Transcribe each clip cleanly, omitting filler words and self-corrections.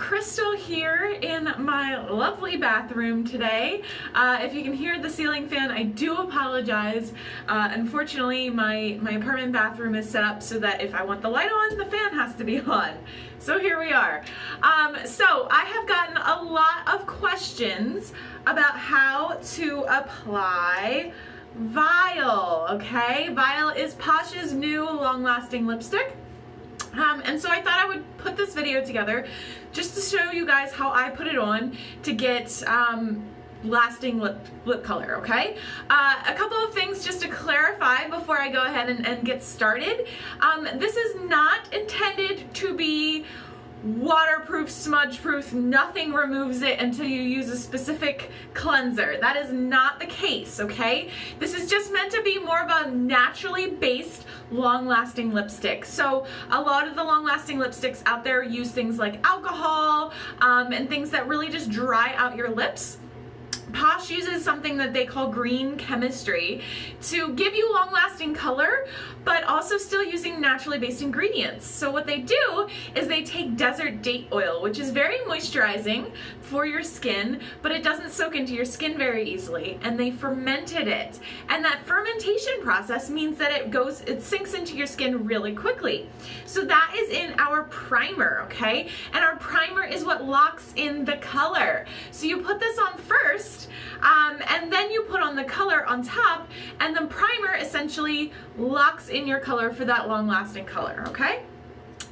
Krystal here in my lovely bathroom today. If you can hear the ceiling fan, I do apologize. Unfortunately, my apartment bathroom is set up so that if I want the light on, the fan has to be on. So here we are. So I have gotten a lot of questions about how to apply Vial, okay? Vial is Posh's new long-lasting lipstick. And so I thought I would put this video together just to show you guys how I put it on to get lasting lip color, okay? A couple of things just to clarify before I go ahead and get started. This is not intended to be waterproof, smudge proof. Nothing removes it until you use a specific cleanser. That is not the case, okay? This is just meant to be more of a naturally based long-lasting lipstick. So a lot of the long-lasting lipsticks out there use things like alcohol and things that really just dry out your lips. Posh uses something that they call green chemistry to give you long-lasting color, but also still using naturally based ingredients. So what they do is they take desert date oil, which is very moisturizing for your skin, but it doesn't soak into your skin very easily, and they fermented it. And that fermentation process means that it sinks into your skin really quickly. So that is in our primer, okay? And our primer is what locks in the color. So you put this on first, and then you put on the color on top, and the primer essentially locks in your color for that long-lasting color, okay?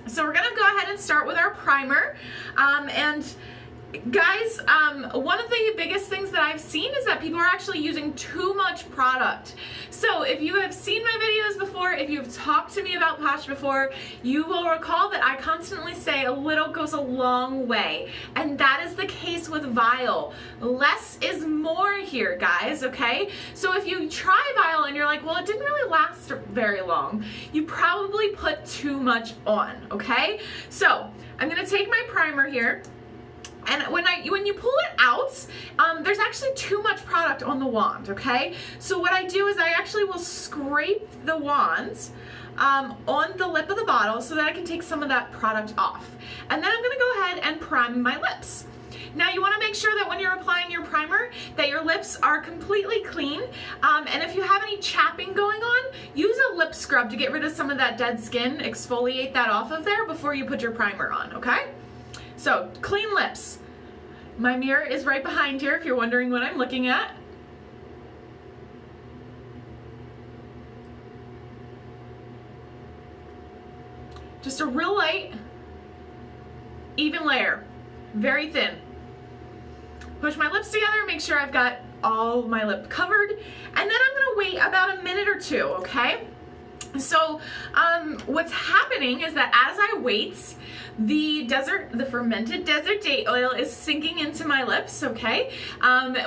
So we're gonna go ahead and start with our primer, and guys, one of the biggest things that I've seen is that people are actually using too much product. So if you have seen my videos before, if you've talked to me about Posh before, you will recall that I constantly say a little goes a long way. And that is the case with Vial. Less is more here, guys, okay? So if you try Vial and you're like, well, it didn't really last very long, you probably put too much on, okay? So I'm gonna take my primer here. And when you pull it out, there's actually too much product on the wand, okay? So what I do is I actually will scrape the wand on the lip of the bottle so that I can take some of that product off. And then I'm gonna go ahead and prime my lips. Now you wanna make sure that when you're applying your primer that your lips are completely clean. And if you have any chapping going on, use a lip scrub to get rid of some of that dead skin, exfoliate that off of there before you put your primer on, okay? So, clean lips. My mirror is right behind here if you're wondering what I'm looking at. Just a real light, even layer, very thin. Push my lips together, make sure I've got all my lip covered, and then I'm gonna wait about a minute or two, okay? So what's happening is that as I wait, the fermented desert date oil is sinking into my lips, okay?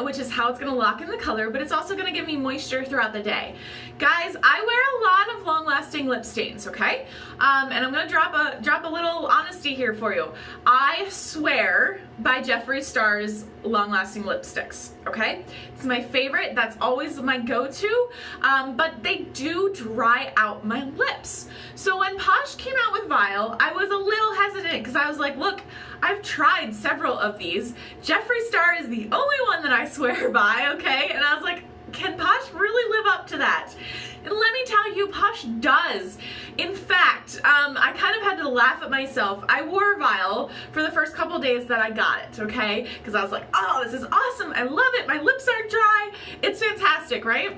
Which is how it's gonna lock in the color, but it's also gonna give me moisture throughout the day. Guys, I wear a lot of long-lasting lip stains, okay? And I'm gonna drop a little honesty here for you. I swear by Jeffree Star's long-lasting lipsticks, okay? It's my favorite, that's always my go-to, but they do dry out my lips. So when Posh came out with Vial, I was a little hesitant because I was like, look, I've tried several of these. Jeffree Star is the only one that I swear by, okay? And I was like, can Posh really live up to that? And let me tell you, Posh does. In fact, I kind of had to laugh at myself. I wore Vial for the first couple days that I got it, okay? Because I was like, oh, this is awesome. I love it. My lips aren't dry. It's fantastic, right?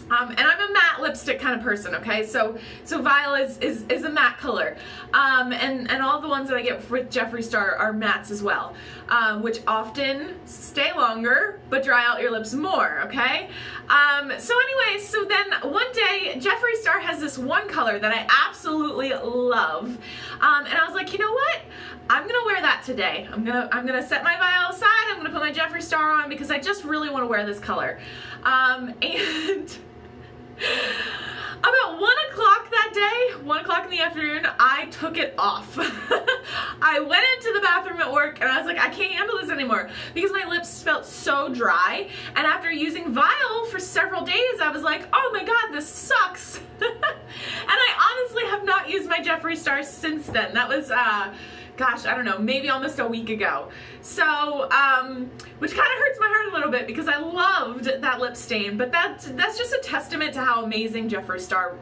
And I'm a matte lipstick kind of person, okay? So Vial is a matte color. And all the ones that I get with Jeffree Star are mattes as well, which often stay longer but dry out your lips more, okay? So anyway, so then one day Jeffree Star has this one color that I absolutely love. And I was like, you know what? I'm gonna wear that today. I'm gonna set my Vial aside, I'm gonna put my Jeffree Star on because I just really wanna wear this color. And about 1 o'clock that day, 1 o'clock in the afternoon, I took it off. I went into the bathroom at work and I was like, I can't handle this anymore because my lips felt so dry. And after using Vial for several days, I was like, oh my God, this sucks. And I honestly have not used my Jeffree Star since then. That was gosh, I don't know, maybe almost a week ago. So, which kind of hurts my heart a little bit because I loved that lip stain, but that's just a testament to how amazing Vial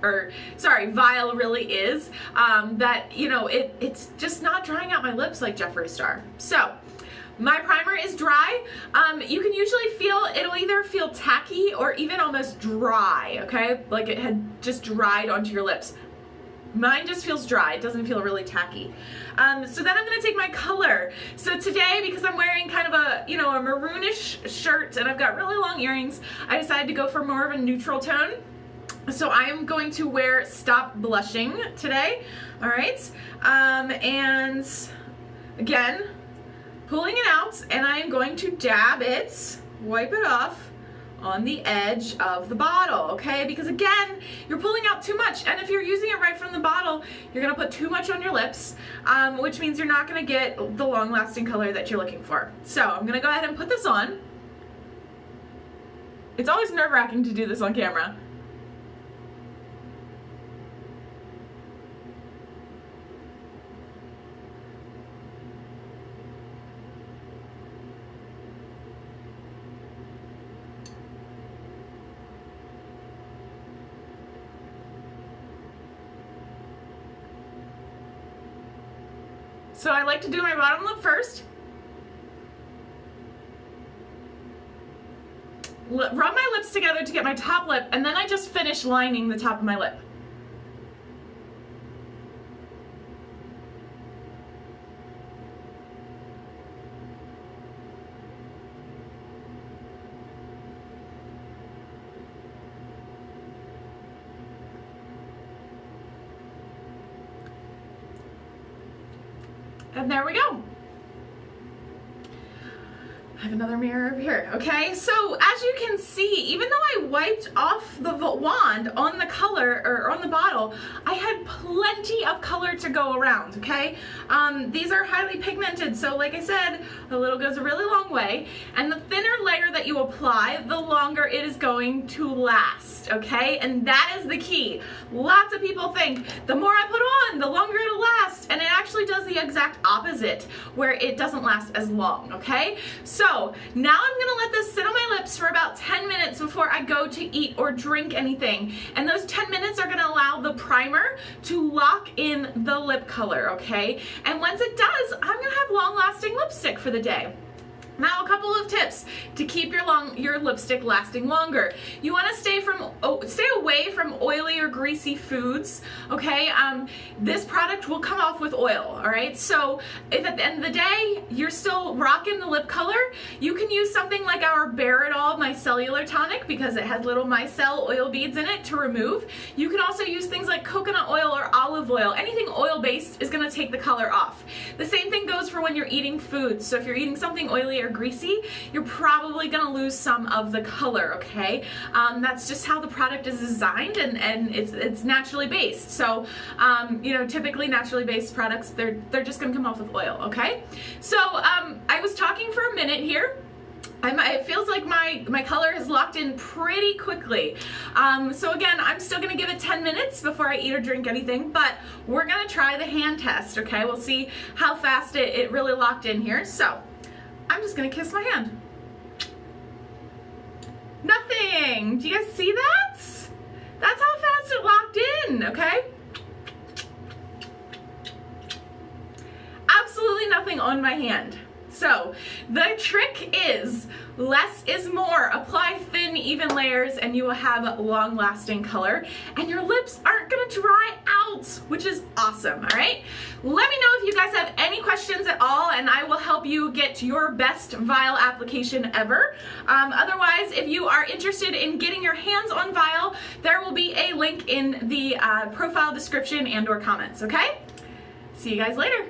really is, that, you know, it's just not drying out my lips like Jeffree Star. So, my primer is dry. You can usually feel, it'll either feel tacky or even almost dry, okay? Like it had just dried onto your lips. Mine just feels dry. It doesn't feel really tacky. So then I'm gonna take my color. So today, because I'm wearing kind of a, you know, a maroonish shirt and I've got really long earrings, I decided to go for more of a neutral tone. So I am going to wear Stop Blushing today, all right? And again, pulling it out, and I am going to dab it, wipe it off on the edge of the bottle, okay? Because again, you're pulling out too much, and if you're using it right from the bottle, you're gonna put too much on your lips, which means you're not gonna get the long-lasting color that you're looking for. So I'm gonna go ahead and put this on. It's always nerve-wracking to do this on camera. So I like to do my bottom lip first. Rub my lips together to get my top lip, and then I just finish lining the top of my lip. And there we go. I have another mirror over here, okay? So as you can see, even though I wiped off the wand on the color, or on the bottle, I had plenty of color to go around, okay? These are highly pigmented, so like I said, a little goes a really long way, and the thinner layer that you apply, the longer it is going to last, okay? And that is the key. Lots of people think, the more I put on, the longer it'll last, and it actually does the exact opposite, where it doesn't last as long, okay? So now I'm gonna let this sit on my lips for about 10 minutes before I go to eat or drink anything. And those 10 minutes are gonna allow the primer to lock in the lip color, okay? And once it does, I'm gonna have long-lasting lipstick for the day. Now, a couple of tips to keep your lipstick lasting longer. You want to stay away from oily or greasy foods, okay? This product will come off with oil, all right? So if at the end of the day you're still rocking the lip color, you can use something like our Bare It All Micellar Tonic because it has little micelle oil beads in it to remove. You can also use things like coconut oil or olive oil. Anything oil-based is going to take the color off. The same thing goes for when you're eating food. So if you're eating something oily or greasy, you're probably gonna lose some of the color, okay? That's just how the product is designed, and it's naturally based. So, you know, typically naturally based products, they're just gonna come off with oil, okay? So, I was talking for a minute here. It feels like my color is locked in pretty quickly. So again, I'm still gonna give it 10 minutes before I eat or drink anything, but we're gonna try the hand test, okay? We'll see how fast it really locked in here. So, I'm just gonna kiss my hand. Nothing! Do you guys see that? That's how fast it locked in, okay? Absolutely nothing on my hand. So, the trick is less is more. Apply thin, even layers and you will have long-lasting color and your lips aren't gonna dry out, which is awesome, all right? Let me know if you guys have any questions at all and I will help you get your best Vial application ever. Otherwise, if you are interested in getting your hands on Vial, there will be a link in the profile description and/or comments, okay? See you guys later.